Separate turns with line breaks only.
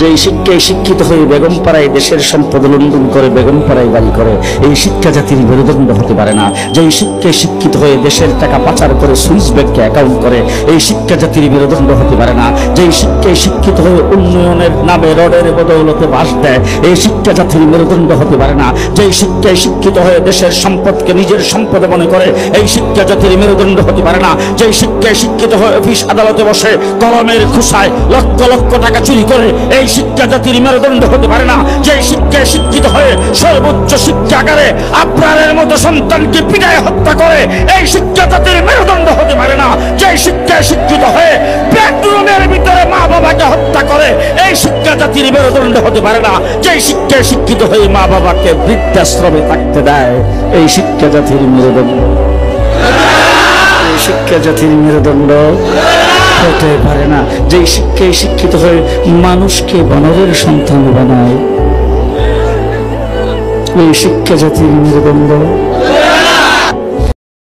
যেই শিক্ষায় শিক্ষিত হয়ে বেগম পাড়ায় দেশের সম্পদ লুণ্ঠন করে বেগম পাড়ায় বাড়ি করে, এই শিক্ষা জাতির মেরুদণ্ড হতে পারে না। যেই শিক্ষায় শিক্ষিত হয়ে দেশের টাকা পাচার করে সুইস ব্যাংকে অ্যাকাউন্ট করে, এই শিক্ষা জাতির মেরুদণ্ড হতে পারে না। যেই শিক্ষায় শিক্ষিত হয়ে উন্নয়নের নামে রডের বদৌলতে বাস দেয়, এই শিক্ষা জাতির মেরুদণ্ড হতে পারে না। যেই শিক্ষায় শিক্ষিত হয়ে দেশের সম্পদকে নিজের সম্পদ মনে করে, এই শিক্ষা জাতির মেরুদণ্ড হতে পারে না। যেই শিক্ষায় শিক্ষিত হয়ে অফিস আদালতে বসে কলমের খুশায় লক্ষ লক্ষ টাকা চুরি করে, এই শিক্ষা জাতির মেরুদণ্ড হতে পারে না। যেই শিক্ষায় শিক্ষিত হয়ে সর্বোচ্চ শিক্ষাগারে আবরারের মতো সন্তানকে পিটায় হত্যা করে, এই শিক্ষা জাতির মেরুদণ্ড হতে পারে না। যেই শিক্ষায় শিক্ষিত হয়ে বেডরুমের ভিতরে মা বাবাকে হত্যা করে, এই শিক্ষা জাতির মেরুদণ্ড হতে পারে না। যেই শিক্ষায় শিক্ষিত হয়ে মা বাবাকে বৃদ্ধাশ্রমে থাকতে দেয়, এই শিক্ষা জাতির মেরুদণ্ড, এই শিক্ষা জাতির মেরুদণ্ড হতে পারে না। যেই শিক্ষায় শিক্ষিত হয়ে মানুষকে বানরের সন্তান বানায়, এই শিক্ষা জাতির মেরুদণ্ড